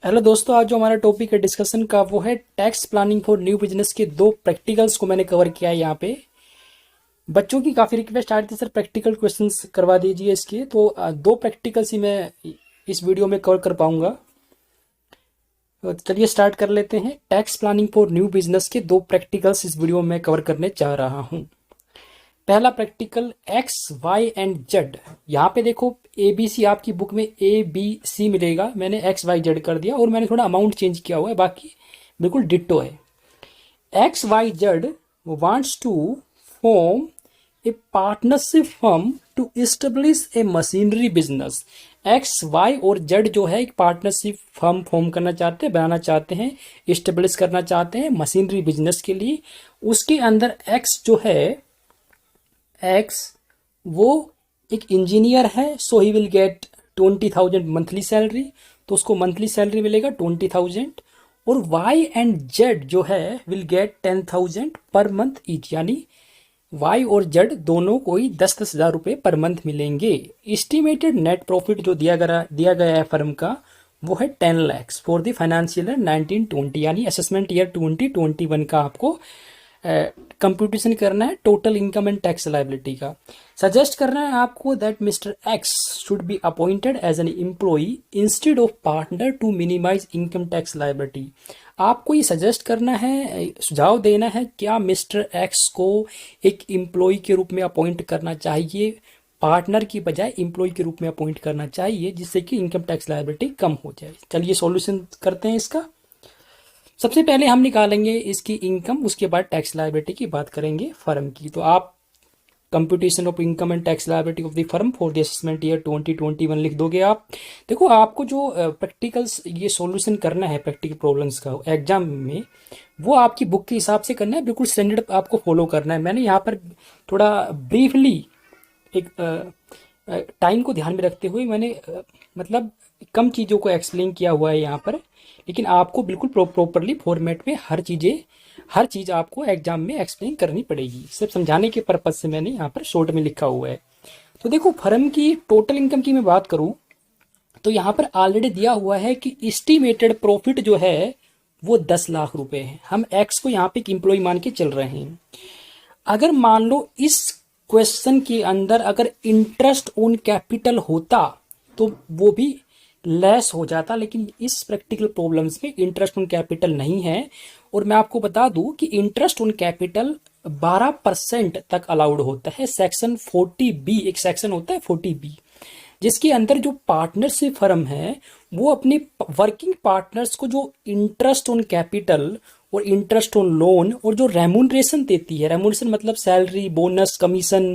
Hello दोस्तों, आज जो हमारा टॉपिक है डिस्कशन का वो है tax planning for new business के दो प्रैक्टिकल्स को मैंने कवर किया है यहाँ पे। बच्चों की काफ़ी रिक्वेस्ट आ रही थी, सर प्रैक्टिकल क्वेश्चंस करवा दीजिए इसके। तो दो प्रैक्टिकल्स ही मैं इस वीडियो में कवर कर पाऊंगा। तो चलिए स्टार्ट कर लेते हैं। Tax planning for new business के दो प्रैक्टिकल्स इस वीडियो में कवर करने चाह रहा हूँ। पहला practical x y and z. यहाँ पे देखो ए बी सी, आपकी बुक में ए बी सी मिलेगा, मैंने एक्स वाई जेड कर दिया और मैंने थोड़ा अमाउंट चेंज किया हुआ है, बाकी बिल्कुल डिट्टो है। X Y Z wants to form a partnership firm to establish a machinery business. X Y और जेड जो है एक पार्टनरशिप फर्म फॉर्म करना चाहते हैं, बनाना चाहते हैं, एस्टेब्लिश करना चाहते हैं मशीनरी बिजनेस के लिए। उसके अंदर एक्स जो है, एक्स वो एक इंजीनियर है, so he will get 20,000 monthly salary, तो उसको मंथली सैलरी मिलेगा 20,000। और वाई एंड जेड जो है will get 10,000 per month each, यानी वाई और जेड दोनों को ही 10,000 रुपये पर मंथ मिलेंगे। एस्टिमेटेड नेट प्रॉफिट जो दिया गया है फर्म का वो है 10 lakhs for the financial year 1920, यानी असेसमेंट ईयर 2021 का आपको कंप्यूटेशन करना है total income and tax liability का। सजेस्ट करना है आपको that mister x should be appointed as an employee instead of partner to minimize income tax liability. आपको ये सजेस्ट करना है, सुझाव देना है, क्या मिस्टर एक्स को एक एम्प्लॉय के रूप में अपॉइंट करना चाहिए, पार्टनर की बजाय एम्प्लॉय के रूप में अपॉइंट करना चाहिए, जिससे कि इनकम टैक्स लाइबिलिटी कम हो जाए। चलिए सॉल्यूशन करते हैं इसका। सबसे पहले हम निकालेंगे इसकी इनकम, उसके बाद टैक्स लायबिलिटी की बात करेंगे फर्म की। तो आप computation of income and tax liability of the firm for the assessment year 2021 लिख दोगे आप। देखो आपको जो प्रैक्टिकल्स ये सॉल्यूशन करना है प्रैक्टिकल प्रॉब्लम्स का एग्जाम में, वो आपकी बुक के हिसाब से करना है, बिल्कुल स्टैंडर्ड आपको फॉलो करना है। मैंने यहाँ पर थोड़ा ब्रीफली एक टाइम को ध्यान में रखते हुए मैंने मतलब कम चीज़ों को एक्सप्लेन किया हुआ है यहाँ पर, लेकिन आपको बिल्कुल प्रॉपरली फॉर्मेट में हर चीज़ आपको एग्जाम में एक्सप्लेन करनी पड़ेगी। सिर्फ समझाने के पर्पज़ से मैंने यहाँ पर शॉर्ट में लिखा हुआ है। तो देखो फर्म की टोटल इनकम की मैं बात करूँ तो यहाँ पर ऑलरेडी दिया हुआ है कि एस्टिमेटेड प्रॉफिट जो है वो 10 लाख रुपए है। हम एक्स को यहाँ पे एक एम्प्लॉय मान के चल रहे हैं। अगर मान लो इस क्वेश्चन के अंदर अगर इंटरेस्ट ऑन कैपिटल होता तो वो भी लेस हो जाता, लेकिन इस प्रैक्टिकल प्रॉब्लम्स में इंटरेस्ट ऑन कैपिटल नहीं है। और मैं आपको बता दूं कि इंटरेस्ट ऑन कैपिटल 12% तक अलाउड होता है। सेक्शन 40B एक सेक्शन होता है 40B, जिसके अंदर जो पार्टनरशिप फर्म है वो अपने वर्किंग पार्टनर्स को जो इंटरेस्ट ऑन कैपिटल और इंटरेस्ट ऑन लोन और जो रेम्यूनरेशन देती है, रेम्यूनरेशन मतलब salary, bonus, commission,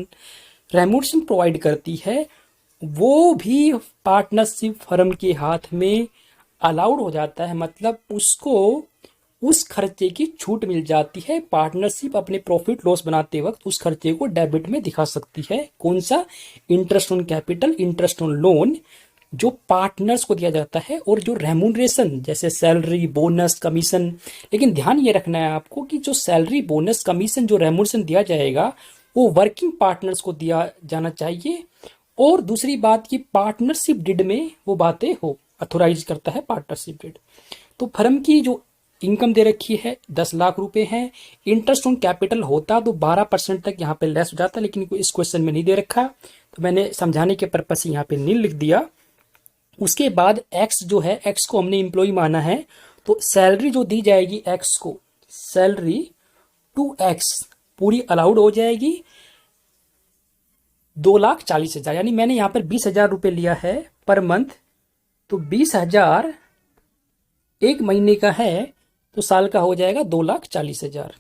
remuneration provide करती है, वो भी पार्टनरशिप फर्म के हाथ में अलाउड हो जाता है। मतलब उसको उस खर्चे की छूट मिल जाती है। पार्टनरशिप अपने प्रॉफिट लॉस बनाते वक्त उस खर्चे को डेबिट में दिखा सकती है। कौन सा? Interest on capital, interest on loan जो पार्टनर्स को दिया जाता है, और जो रेम्यूनरेशन जैसे सैलरी, बोनस, कमीशन। लेकिन ध्यान ये रखना है आपको कि जो सैलरी, बोनस, कमीशन, जो रेम्यूनरेशन दिया जाएगा वो वर्किंग पार्टनर्स को दिया जाना चाहिए। और दूसरी बात कि पार्टनरशिप डिड में वो बातें हो, अथोराइज करता है पार्टनरशिप डिड। तो फर्म की जो इनकम दे रखी है 10 लाख रुपए है। इंटरेस्ट ऑन कैपिटल होता तो 12% तक यहाँ पे लेस हो जाता, लेकिन इस क्वेश्चन में नहीं दे रखा, तो मैंने समझाने के पर्पज से यहाँ पे नील लिख दिया। उसके बाद एक्स जो है, एक्स को हमने एम्प्लॉय माना है, तो सैलरी जो दी जाएगी एक्स को, सैलरी टू एक्स पूरी अलाउड हो जाएगी 2,40,000, यानी मैंने यहाँ पर 20,000 रुपये लिया है पर मंथ, तो 20,000 एक महीने का है तो साल का हो जाएगा 2,40,000।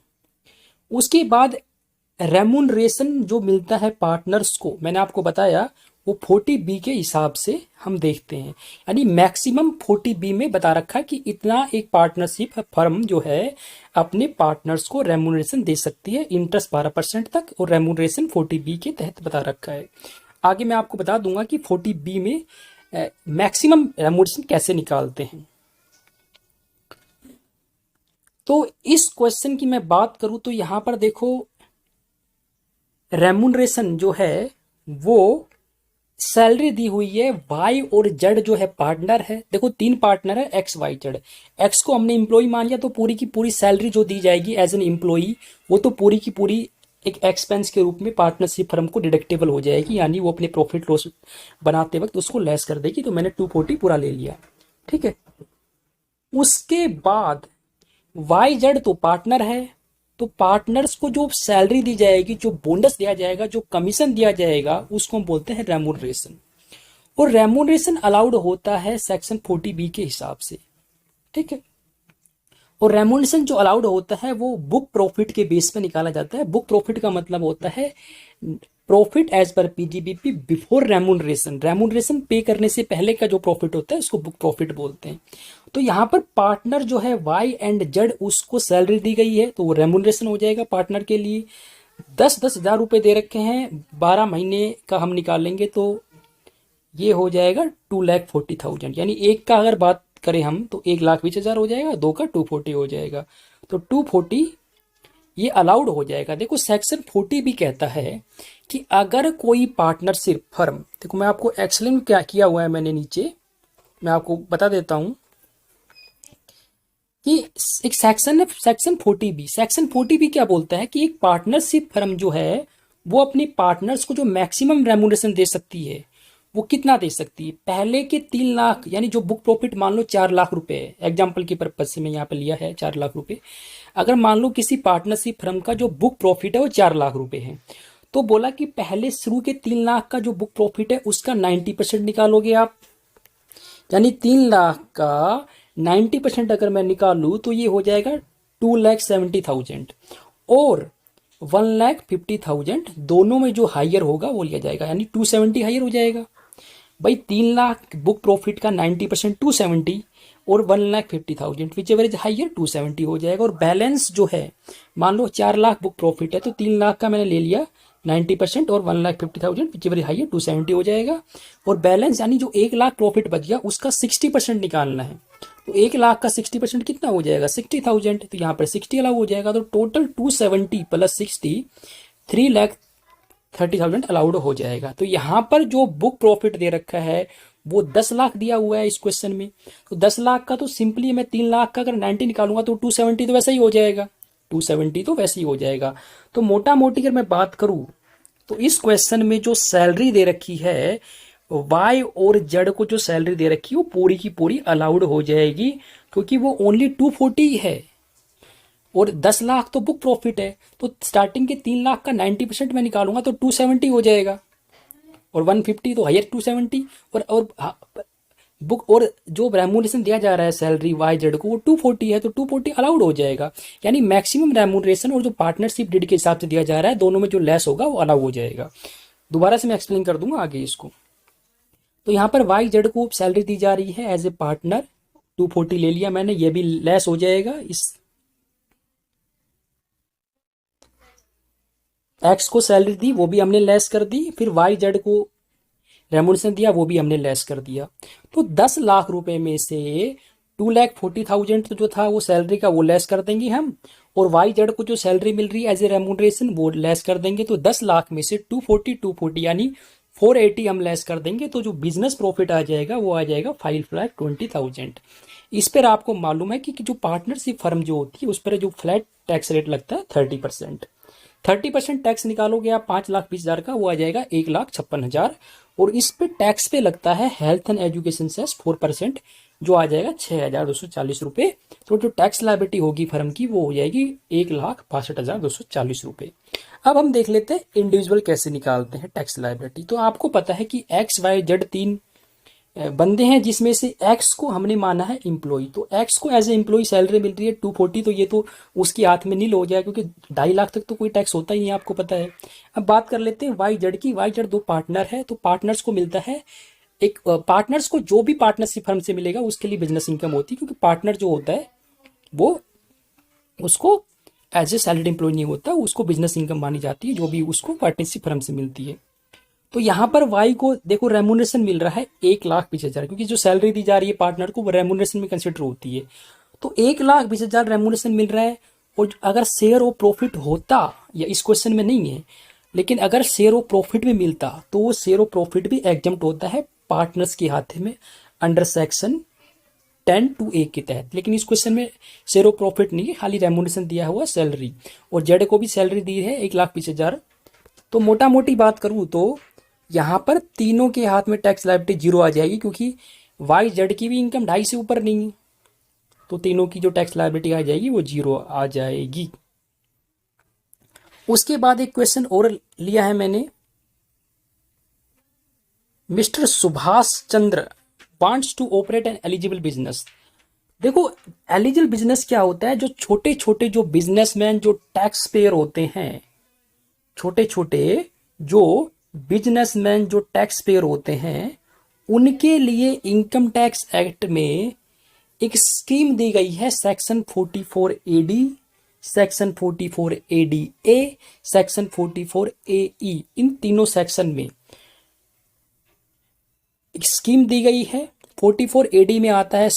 उसके बाद रेम्यूनरेशन जो मिलता है पार्टनर्स को, मैंने आपको बताया वो 40B के हिसाब से हम देखते हैं, यानी मैक्सिमम 40B में बता रखा है कि इतना एक पार्टनरशिप फर्म जो है अपने पार्टनर्स को रेम्यूनरेशन दे सकती है, इंटरेस्ट 12% तक, और रेम्यूनरेशन 40B के तहत बता रखा है। आगे मैं आपको बता दूंगा कि 40B में मैक्सिमम रेम्यूनरेशन कैसे निकालते हैं। तो इस क्वेश्चन की मैं बात करूं तो यहां पर देखो रेम्यूनरेशन जो है वो सैलरी दी हुई है, वाई और जेड जो है पार्टनर है, देखो तीन पार्टनर है एक्स वाई जेड। एक्स को हमने इम्प्लॉय मान लिया तो पूरी की पूरी सैलरी जो दी जाएगी एज एन एम्प्लॉई वो तो पूरी की पूरी एक एक्सपेंस के रूप में पार्टनरशिप फर्म को डिडक्टेबल हो जाएगी, यानी वो अपने प्रॉफिट लॉस बनाते वक्त उसको लेस कर देगी। तो मैंने 240 पूरा ले लिया, ठीक है। उसके बाद वाई जेड तो पार्टनर है, तो पार्टनर्स को जो सैलरी दी जाएगी, जो बोनस दिया जाएगा, जो कमीशन दिया जाएगा, उसको हम बोलते हैं रेमोनरेशन। और रेमोनरेशन अलाउड होता है सेक्शन 40B के हिसाब से, ठीक है। और रेमोनेशन जो अलाउड होता है वो बुक प्रॉफिट के बेस पे निकाला जाता है। बुक प्रॉफिट का मतलब होता है प्रॉफिट एज पर पीजीबीपी बिफोर रेमोनरेशन। रेमोनरेशन पे करने से पहले का जो प्रॉफिट होता है उसको बुक प्रॉफिट बोलते हैं। तो यहाँ पर पार्टनर जो है वाई एंड जेड, उसको सैलरी दी गई है तो वो रेमोनरेशन हो जाएगा पार्टनर के लिए। 10,000 रुपए दे रखे हैं, 12 महीने का हम निकालेंगे तो ये हो जाएगा 2,40,000। यानी एक का अगर बात करें हम तो 1,20,000 हो जाएगा, दो का 240 हो जाएगा। तो 240 ये अलाउड हो जाएगा। देखो सेक्शन 40 भी कहता है कि अगर कोई पार्टनरशिप फर्म, देखो मैं आपको एक्सप्लेन क्या किया हुआ है मैंने नीचे, मैं आपको बता देता हूं कि एक सेक्शन है सेक्शन 40B। सेक्शन 40B क्या बोलता है कि एक पार्टनरशिप फर्म जो है वो अपने पार्टनर्स को जो मैक्सिमम रेम्यूनरेशन दे सकती है वो कितना दे सकती है। पहले के 3 लाख, यानी जो बुक प्रॉफिट मान लो 4 लाख रुपए है, एग्जाम्पल के पर्पज से मैं यहाँ पे लिया है 4 लाख रुपए। अगर मान लो किसी पार्टनरशिप फर्म का जो बुक प्रॉफिट है वो 4 लाख रुपए है, तो बोला कि पहले शुरू के 3 लाख का जो बुक प्रॉफिट है उसका 90% निकालोगे आप। यानी 3 लाख का 90% अगर मैं निकालूं तो ये हो जाएगा 2,70,000 और 1,50,000, दोनों में जो हायर होगा वो लिया जाएगा, यानी 270 हायर हो जाएगा। भाई 3 लाख बुक प्रॉफिट का 90% 270 और 1,50,000 विच एवर इज हायर 270 हो जाएगा। और बैलेंस जो है, मान लो 4 लाख बुक प्रॉफिट है तो 3 लाख का मैंने ले लिया 90% और 1,50,000 विच एवर हायर 270 हो जाएगा। और बैलेंस यानी जो 1 लाख प्रॉफिट बच गया उसका 60% निकालना है। तो 1 लाख का 60% कितना हो जाएगा 60,000, तो यहाँ पर 60 अलाउ हो जाएगा। तो टोटल 270 प्लस 60 3,30,000 अलाउड हो जाएगा। तो यहाँ पर जो बुक प्रॉफिट दे रखा है वो 10 लाख दिया हुआ है इस क्वेश्चन में। तो 10 लाख का तो सिंपली मैं 3 लाख का अगर 90 निकालूंगा तो 270 तो वैसे ही हो जाएगा, 270 तो वैसे ही हो जाएगा। तो मोटा मोटी अगर मैं बात करूं तो इस क्वेश्चन में जो सैलरी दे रखी है वाई और जेड को, जो सैलरी दे रखी है वो पूरी की पूरी अलाउड हो जाएगी, क्योंकि वो ओनली 240 है और 10 लाख तो बुक प्रॉफिट है। तो स्टार्टिंग के 3 लाख का 90% मैं निकालूंगा तो 270 हो जाएगा और 150 तो हायर 270 और बुक और जो रेमूनरेशन दिया जा रहा है सैलरी वाई जेड को वो 240 है तो 240 अलाउड हो जाएगा। यानी मैक्सिमम रेमूनरेशन और जो पार्टनरशिप डीड के हिसाब से दिया जा रहा है दोनों में जो लेस होगा वो अलाउ हो जाएगा। दोबारा से मैं एक्सप्लेन कर दूंगा आगे इसको। तो यहाँ पर वाई जेड को सैलरी दी जा रही है एज ए पार्टनर, 240 ले लिया मैंने, ये भी लेस हो जाएगा। इस एक्स को सैलरी दी वो भी हमने लेस कर दी, फिर वाई जेड को रेमोनेशन दिया वो भी हमने लेस कर दिया। तो 10 लाख रुपए में से 2,40,000 तो जो था वो सैलरी का वो लेस कर देंगे हम, और वाई जेड को जो सैलरी मिल रही है एज ए रेमोनरेशन वो लेस कर देंगे। तो 10 लाख में से 240 यानी 480 हम लेस कर देंगे, तो जो बिजनेस प्रॉफिट आ जाएगा वो आ जाएगा 5,20,000। इस पर आपको मालूम है कि जो पार्टनरशिप फर्म जो होती है उस पर जो फ्लैट टैक्स रेट लगता है 30%। 30% टैक्स निकालोगे आप 5,20,000 का, वो आ जाएगा 1,56,000। और इस पे टैक्स पे लगता है हेल्थ एंड एजुकेशन सेस 4%, जो आ जाएगा 6,240 रुपये। तो जो टैक्स लायबिलिटी होगी फर्म की वो हो जाएगी 1,62,240 रुपये। अब हम देख लेते हैं इंडिविजुअल कैसे निकालते हैं टैक्स लायबिलिटी। तो आपको पता है कि एक्स वाई जेड 3 बंदे हैं, जिसमें से एक्स को हमने माना है एम्प्लॉय। तो एक्स को एज ए एम्प्लॉय सैलरी मिल रही है 240, तो ये तो उसकी हाथ में नील हो जाएगा क्योंकि 2.5 लाख तक तो कोई टैक्स होता ही नहीं, आपको पता है। अब बात कर लेते हैं वाई जेड की। वाई जेड 2 पार्टनर है, तो पार्टनर्स को मिलता है एक पार्टनर्स को जो भी पार्टनरशिप फर्म से मिलेगा उसके लिए बिजनेस इनकम होती है, क्योंकि पार्टनर जो होता है वो उसको एज ए सैलरी एम्प्लॉय नहीं होता, उसको बिजनेस इनकम मानी जाती है जो भी उसको पार्टनरशिप फर्म से मिलती है। तो यहाँ पर वाई को देखो रेमोनेशन मिल रहा है 1,20,000, क्योंकि जो सैलरी दी जा रही है पार्टनर को वो रेमोनेशन में कंसिडर होती है। तो 1,20,000 रेमोनेशन मिल रहा है, और अगर शेयर और प्रॉफिट होता, या इस क्वेश्चन में नहीं है, लेकिन अगर शेयर ऑफ प्रॉफिट भी मिलता तो वो शेयर ऑफ प्रॉफिट भी एग्जम्प्ट होता है पार्टनर्स के हाथे में अंडर सेक्शन 10(2)(a) के तहत। लेकिन इस क्वेश्चन में शेयर ऑफ प्रॉफिट नहीं है, खाली रेमुनेशन दिया हुआ सैलरी, और जेड को भी सैलरी दी है 1,20,000। तो मोटा मोटी बात करूं तो यहाँ पर तीनों के हाथ में टैक्स लायबिलिटी जीरो आ जाएगी, क्योंकि वाई जेड की भी इनकम 2.5 से ऊपर नहीं है, तो तीनों की जो टैक्स लायबिलिटी आ जाएगी वो जीरो आ जाएगी। उसके बाद एक क्वेश्चन और लिया है मैंने, mister Subhash Chandra wants to operate an eligible business. देखो, एलिजिबल बिजनेस क्या होता है, जो छोटे छोटे जो बिजनेसमैन जो टैक्स पेयर होते हैं, छोटे छोटे जो बिजनेसमैन जो टैक्स पेयर होते हैं, उनके लिए इनकम टैक्स एक्ट में एक स्कीम दी गई है, section 44AD, section 44ADA, section 44AE। इन तीनों सेक्शन में एक स्कीम दी गई है। 44AD में आता है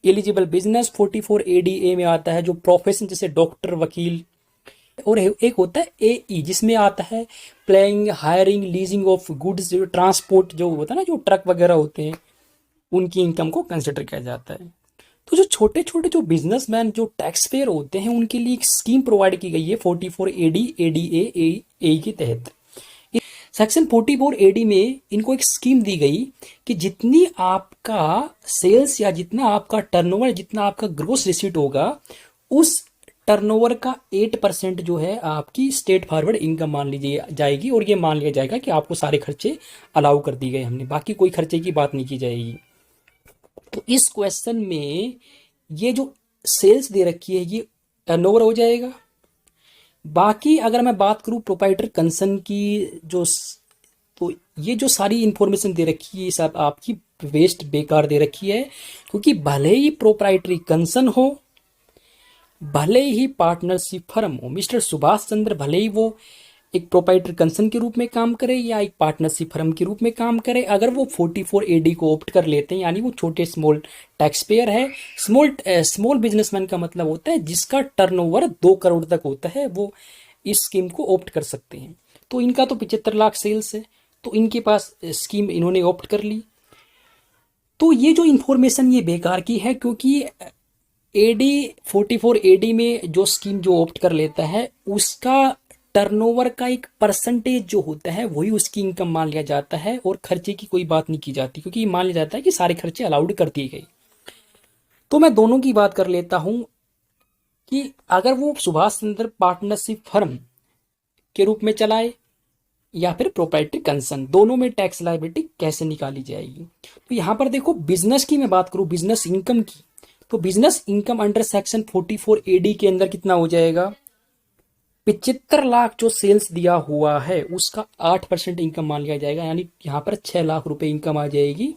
एलिजिबल बिजनेस, 44ADA में आता है जो प्रोफेशन, जैसे डॉक्टर, वकील, और एक होता है AE जिसमें आता है playing, hiring, leasing of goods, जो ट्रांसपोर्ट जो होता है ना, जो ट्रक वगैरह होते हैं, उनकी इनकम को कंसिडर किया जाता है। तो जो छोटे छोटे जो बिजनेसमैन जो टैक्स पेयर होते हैं, उनके लिए एक स्कीम प्रोवाइड की गई है 44AD, ADA, AE के तहत। सेक्शन 44AD में इनको एक स्कीम दी गई कि जितनी आपका सेल्स या जितना आपका टर्नओवर, जितना आपका ग्रोस रिसीट होगा, उस टर्नओवर का 8% जो है आपकी स्टेट फॉरवर्ड इनकम मान ली जाएगी, और ये मान लिया जाएगा कि आपको सारे खर्चे अलाउ कर दिए गए हमने, बाकी कोई खर्चे की बात नहीं की जाएगी। तो इस क्वेश्चन में ये जो सेल्स दे रखी है ये टर्नओवर हो जाएगा। बाकी अगर मैं बात करूं प्रोप्राइटर कंसर्न की, तो ये जो सारी इंफॉर्मेशन दे रखी है सब आपकी वेस्ट, बेकार दे रखी है, क्योंकि भले ही प्रोप्राइटरी कंसर्न हो, भले ही पार्टनरशिप फर्म हो, मिस्टर सुभाष चंद्र भले ही वो एक प्रोप्राइटरी कंसर्न के रूप में काम करे या एक पार्टनरशिप फर्म के रूप में काम करे, अगर वो 44AD को ऑप्ट कर लेते हैं, यानी वो छोटे स्मॉल टैक्स पेयर है। स्मॉल बिजनेसमैन का मतलब होता है जिसका टर्नओवर 2 करोड़ तक होता है, वो इस स्कीम को ऑप्ट कर सकते हैं। तो इनका तो 75 लाख सेल्स है, तो इनके पास स्कीम इन्होंने ऑप्ट कर ली। तो ये जो इंफॉर्मेशन ये बेकार की है, क्योंकि AD 44AD में जो स्कीम जो ऑप्ट कर लेता है, उसका टर्नओवर का एक परसेंटेज जो होता है वही उसकी इनकम मान लिया जाता है, और खर्चे की कोई बात नहीं की जाती, क्योंकि मान लिया जाता है कि सारे खर्चे अलाउड कर दिए गए। तो मैं दोनों की बात कर लेता हूं कि अगर वो सुभाष चंद्र पार्टनरशिप फर्म के रूप में चलाए या फिर प्रोप्राइटरी कंसर्न, दोनों में टैक्स लायबिलिटी कैसे निकाली जाएगी। तो यहां पर देखो, बिजनेस की मैं बात करूं, बिजनेस इनकम की, तो business income under section 44AD के अंदर कितना हो जाएगा, 75 लाख जो सेल्स दिया हुआ है उसका 8% इनकम मान लिया जाएगा, यानी यहाँ पर 6 लाख रुपए इनकम आ जाएगी।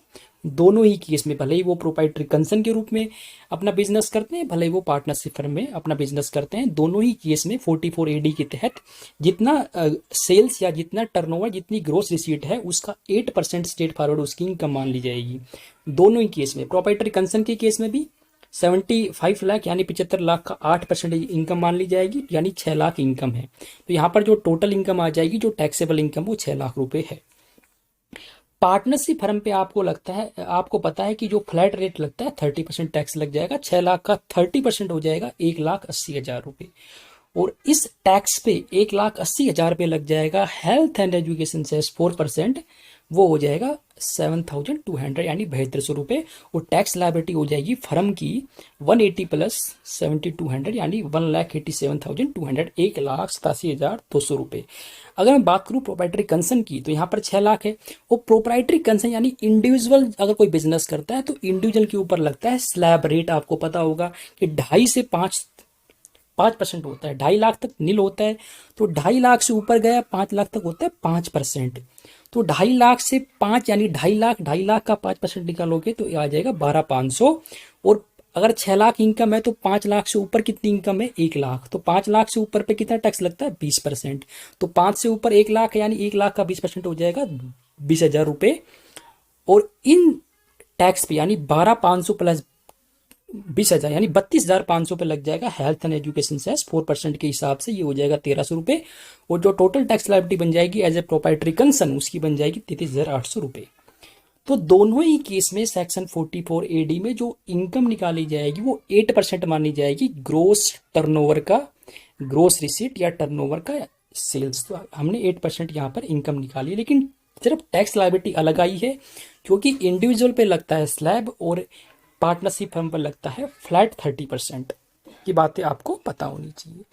दोनों ही केस में, भले ही वो प्रोप्राइटरी कंसर्न के रूप में अपना बिजनेस करते हैं, भले ही वो पार्टनरशिप फर्म में अपना बिजनेस करते हैं, दोनों ही केस में 44AD के तहत जितना सेल्स या जितना टर्नओवर, जितनी ग्रोस रिसीट है, उसका 8% स्टेट फॉरवर्ड उसकी इनकम मान ली जाएगी। दोनों ही केस में, प्रोप्राइटरी कंसर्न के केस में भी 75 लाख यानी 75 लाख का 8% इनकम मान ली जाएगी, यानी 6 लाख इनकम है। तो यहाँ पर जो टोटल इनकम आ जाएगी, जो टैक्सेबल इनकम, वो 6 लाख रुपए है। पार्टनरशिप फर्म पे आपको लगता है, आपको पता है कि जो फ्लैट रेट लगता है 30% टैक्स लग जाएगा, 6 लाख का 30% हो जाएगा 1,80,000 रुपये, और इस टैक्स पे 1,80,000 रुपये लग जाएगा हेल्थ एंड एजुकेशन सेस 4%, वो हो जाएगा 7,200 यानी 7200 रुपये, और टैक्स लायबिलिटी हो जाएगी फर्म की 180 प्लस 7,200 यानी 1,87,200, 1,87,200 रुपये। अगर मैं बात करूँ प्रोप्राइटरी कंसर्न की, तो यहाँ पर 6 लाख है, और प्रोप्राइटरी कंसर्न यानी इंडिविजुअल अगर कोई बिजनेस करता है तो इंडिविजुअल के ऊपर लगता है स्लैब रेट, आपको पता होगा कि 2.5 से 5% होता है, 2.5 लाख तक नील होता है, तो 2.5 लाख से ऊपर गया 5 लाख तक होता है 5%। तो 2.5 लाख से 5 यानी 2.5 लाख का 5% निकालोगे तो आ जाएगा 12,500, और अगर 6 लाख इनकम है तो 5 लाख से ऊपर कितनी इनकम है, 1 लाख, तो 5 लाख से ऊपर पे कितना टैक्स लगता है, 20%। तो 5 से ऊपर 1 लाख है, यानी 1 लाख का 20% हो जाएगा 20,000 रुपये, और इन टैक्स पे यानी 12,500 प्लस 20,000 यानी 32,500 पे लग जाएगा। हेल्थ एंड एजुकेशन सेस 4% के हिसाब से ये हो जाएगा 1,300 रुपये। और जो टोटल टैक्स लायबिलिटी बन जाएगी एज ए प्रोप्राइटरी कंसर्न उसकी बन जाएगी 33,800 रुपये। तो दोनों ही केस में सेक्शन 44 AD में जो इनकम निकाली जाएगी वो 8% मानी जाएगी ग्रोस टर्नओवर का, ग्रोस रिसीट या टर्नओवर का सेल्स। तो हमने 8% यहाँ पर इनकम निकाली, लेकिन सिर्फ टैक्स लायबिलिटी अलग आई है क्योंकि इंडिविजुअल पे लगता है स्लैब और पार्टनरशिप फर्म पर लगता है फ्लैट 30%। की बातें आपको पता होनी चाहिए।